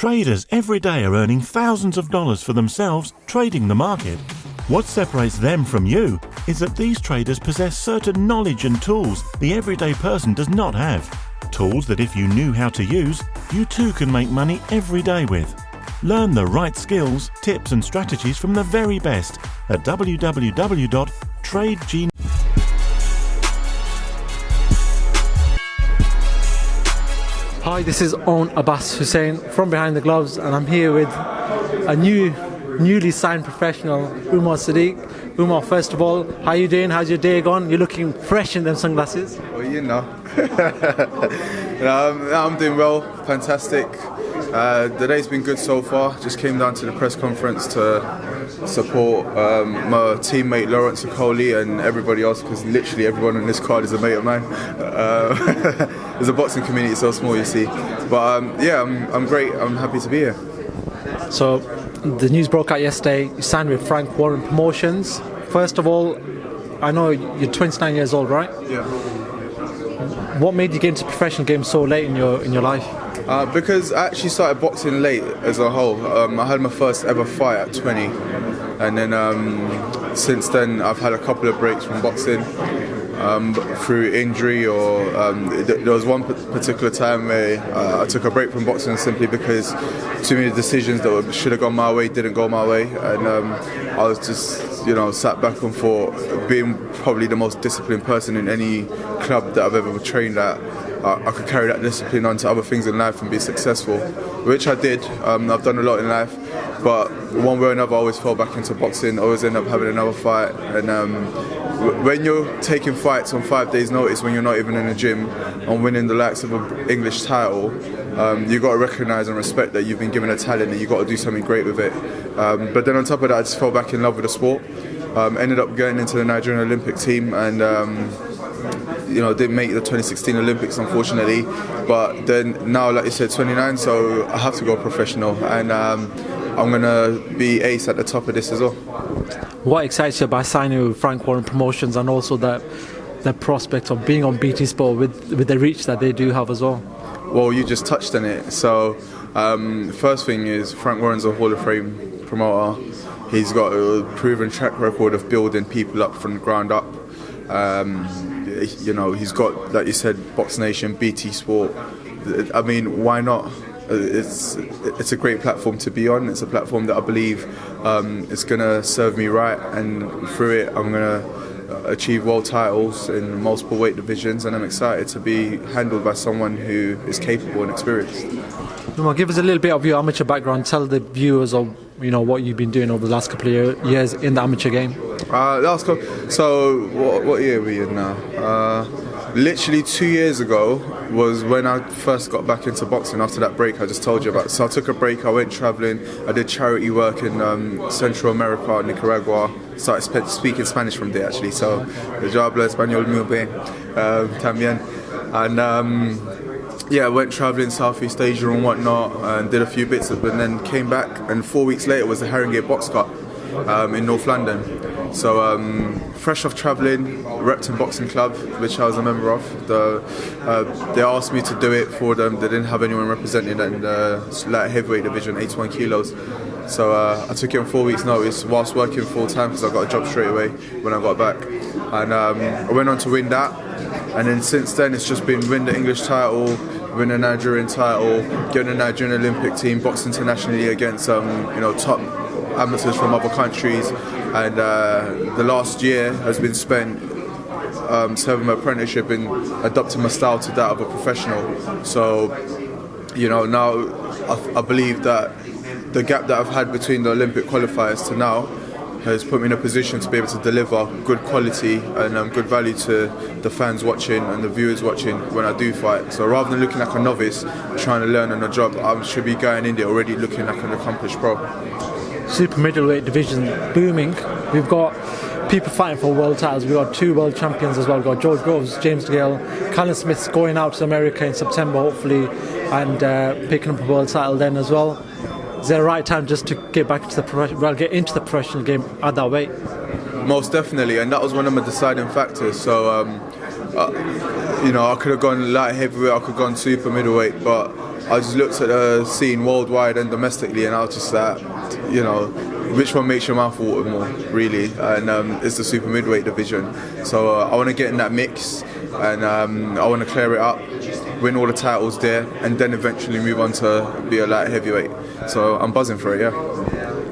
Traders every day are earning thousands of dollars for themselves trading the market. What separates them from you is that these traders possess certain knowledge and tools the everyday person does not have. Tools that if you knew how to use, you too can make money every day with. Learn the right skills, tips and strategies from the very best at www.tradegenius. Hi, this is ABBAS HUSSAIN from Behind the Gloves, and I'm here with a newly signed professional, Umar Sadiq. Umar, first of all, how are you doing? How's your day gone? You're looking fresh in them sunglasses. Well, you know. I'm doing well, fantastic. The day's been good so far. Just came down to the press conference to support my teammate Lawrence Okoli and everybody else, because literally everyone on this card is a mate of mine. There's a boxing community so small, you see. But yeah, I'm great. I'm happy to be here. So the news broke out yesterday. You signed with Frank Warren Promotions. First of all, I know you're 29 years old, right? Yeah. What made you get into professional games so late in your life? Because I actually started boxing late as a whole. I had my first ever fight at 20, and then since then I've had a couple of breaks from boxing through injury, or there was one particular time where I took a break from boxing simply because too many decisions that should have gone my way didn't go my way, and I was just sat back and thought, being probably the most disciplined person in any club that I've ever trained at, I could carry that discipline on to other things in life and be successful, which I did. I've done a lot in life, but one way or another I always fell back into boxing, always end up having another fight. And when you're taking fights on 5 days notice, when you're not even in the gym, and winning the likes of an English title, you've got to recognise and respect that you've been given a talent and you've got to do something great with it. But then on top of that, I just fell back in love with the sport. Ended up going into the Nigerian Olympic team, and didn't make the 2016 Olympics, unfortunately. But then now, like you said, 29, so I have to go professional, and I'm going to be ace at the top of this as well. What excites you about signing with Frank Warren Promotions, and also the prospect of being on BT Sport with the reach that they do have as well? Well, you just touched on it. So first thing is, Frank Warren's a Hall of Fame promoter. He's got a proven track record of building people up from the ground up. He's got, like you said, Box Nation, BT Sport. I mean, why not? It's a great platform to be on. It's a platform that I believe is going to serve me right, and through it I'm going to achieve world titles in multiple weight divisions, and I'm excited to be handled by someone who is capable and experienced. Well, give us a little bit of your amateur background. Tell the viewers of what you've been doing over the last couple of years in the amateur game. So what year are we in now? Literally 2 years ago was when I first got back into boxing after that break I just told you about. So I took a break, I went travelling, I did charity work in Central America, Nicaragua. Started speaking Spanish from there actually, so yo hablo español muy bien también. And I went travelling Southeast Asia and whatnot, and did a few bits, and then came back, and 4 weeks later was the Haringey Box Cup in North London. So fresh off travelling, Repton Boxing Club, which I was a member of. They asked me to do it for them. They didn't have anyone represented in the light heavyweight division, 81 kilos. So I took it on 4 weeks' notice whilst working full time, because I got a job straight away when I got back. And I went on to win that. And then since then it's just been win the English title, win a Nigerian title, get in the Nigerian Olympic team, box internationally against top amateurs from other countries, and the last year has been spent serving my apprenticeship and adapting my style to that of a professional. So now I believe that the gap that I've had between the Olympic qualifiers to now has put me in a position to be able to deliver good quality and good value to the fans watching and the viewers watching when I do fight. So rather than looking like a novice trying to learn on the job, I should be going in there already looking like an accomplished pro. Super middleweight division booming. We've got people fighting for world titles. We've got 2 world champions as well. We've got George Groves, James DeGale, Callum Smith's going out to America in September hopefully, and picking up a world title then as well. Is there a right time just to get back into get into the professional game at that weight? Most definitely, and that was one of my deciding factors. So I could have gone light heavyweight, I could have gone super middleweight, but I just looked at the scene worldwide and domestically, and I was just like, you know, which one makes your mouth water more, really? And it's the super middleweight division. So I want to get in that mix, and I want to clear it up, win all the titles there, and then eventually move on to be a light heavyweight. So I'm buzzing for it, yeah.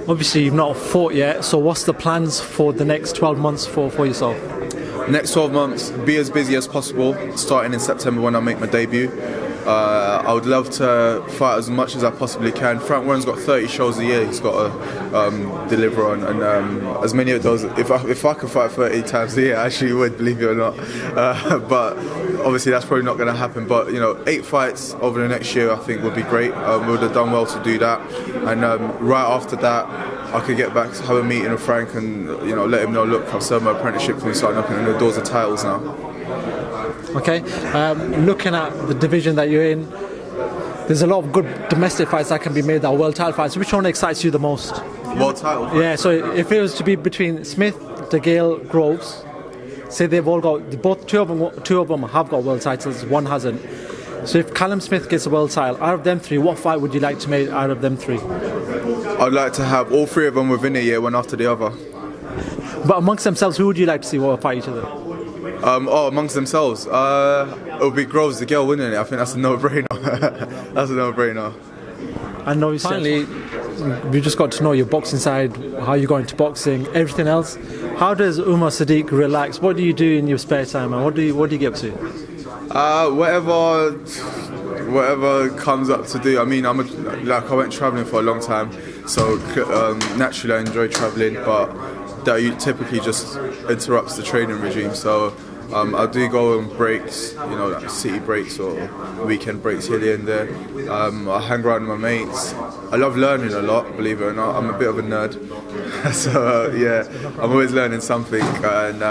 Obviously, you've not fought yet, so what's the plans for the next 12 months for yourself? Next 12 months, be as busy as possible, starting in September when I make my debut. I would love to fight as much as I possibly can. Frank Warren's got 30 shows a year he's got to deliver on, and as many of those, if I could fight 30 times a year, I actually would, believe it or not. But obviously that's probably not going to happen. But 8 fights over the next year I think would be great. We would have done well to do that, and right after that I could get back to have a meeting with Frank and let him know, look, I've served my apprenticeship and start knocking on the doors of titles now. Okay, looking at the division that you're in, there's a lot of good domestic fights that can be made that are world title fights. Which one excites you the most? World title fight? Yeah, so if it was to be between Smith, DeGale, Groves, say they've all got, two of them have got world titles, one hasn't. So if Callum Smith gets a world title, out of them three, what fight would you like to make out of them three? I'd like to have all 3 of them within a year, one after the other. But amongst themselves, who would you like to see fight each other? Amongst themselves, it would be Groves the girl winning it. I think that's a no-brainer. That's a no-brainer. And obviously, finally, we just got to know your boxing side, how you got into boxing, everything else. How does Umar Sadiq relax? What do you do in your spare time, and what do you get up to? Whatever comes up to do. I mean, I went travelling for a long time, so naturally I enjoy travelling, but that typically just interrupts the training regime. So I do go on breaks, like city breaks or weekend breaks here and there. I hang around with my mates. I love learning a lot, believe it or not. I'm a bit of a nerd. So yeah, I'm always learning something, and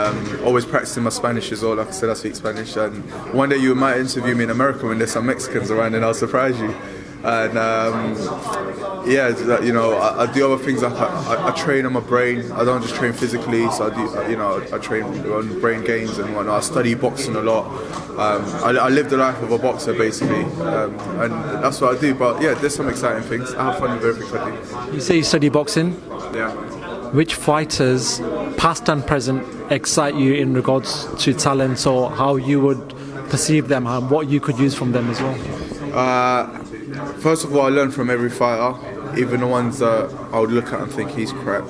always practicing my Spanish as well. Like I said, I speak Spanish, and one day you might interview me in America when there's some Mexicans around, and I'll surprise you. And I do other things. Like I train on my brain. I don't just train physically, so I do. I train on brain games and whatnot. I study boxing a lot. I live the life of a boxer basically, and that's what I do. But yeah, there's some exciting things. I have fun with everything I do. You say you study boxing. Yeah. Which fighters, past and present, excite you in regards to talents, or how you would perceive them, and what you could use from them as well? First of all, I learn from every fighter, even the ones that I would look at and think he's crap.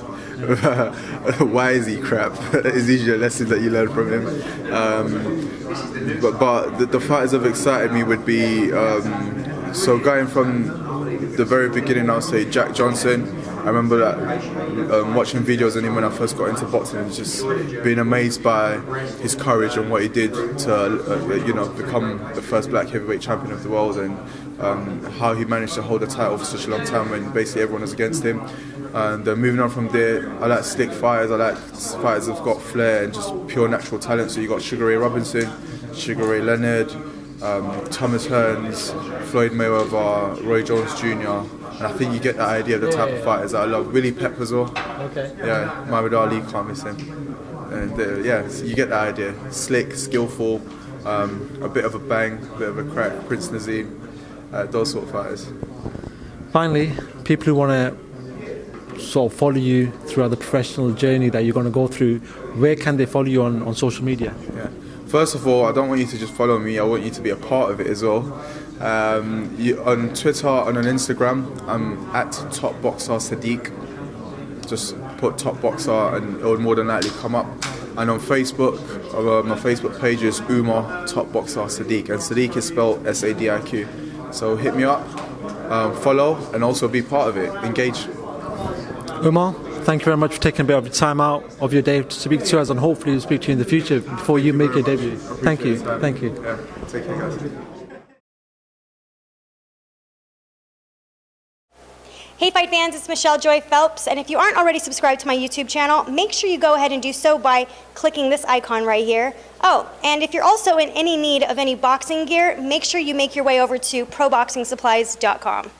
Why is he crap? It's usually a lesson that you learn from him. But the fighters that have excited me would be, so going from the very beginning, I'll say Jack Johnson. I remember that watching videos of him when I first got into boxing, and just being amazed by his courage and what he did to become the first black heavyweight champion of the world, and how he managed to hold the title for such a long time when basically everyone was against him. And moving on from there, I like slick fighters. I like fighters that've got flair and just pure natural talent. So you got Sugar Ray Robinson, Sugar Ray Leonard, Thomas Hearns, Floyd Mayweather, Roy Jones Jr. And I think you get that idea of the type of fighters that I love. Willie Pep as well. Okay. Yeah, Muhammad Ali, can't miss him. And so you get that idea. Slick, skillful, a bit of a bang, a bit of a crack. Prince Naseem, those sort of fighters. Finally, people who want to sort of follow you throughout the professional journey that you're going to go through, where can they follow you on social media? Yeah. First of all, I don't want you to just follow me, I want you to be a part of it as well. On Twitter and on Instagram, I'm at Top Boxer Sadiq. Just put Top Boxer and it will more than likely come up. And on Facebook, my Facebook page is Umar Top Boxer Sadiq, and Sadiq is spelled Sadiq. So hit me up, follow, and also be part of it. Engage. Umar, thank you very much for taking a bit of your time out of your day to speak to us, and hopefully we'll speak to you in the future before you make your debut. Thank you. Thank you. Yeah, take care, guys. Hey Fight fans, it's Michelle Joy Phelps, and if you aren't already subscribed to my YouTube channel, make sure you go ahead and do so by clicking this icon right here. Oh, and if you're also in any need of any boxing gear, make sure you make your way over to proboxingsupplies.com.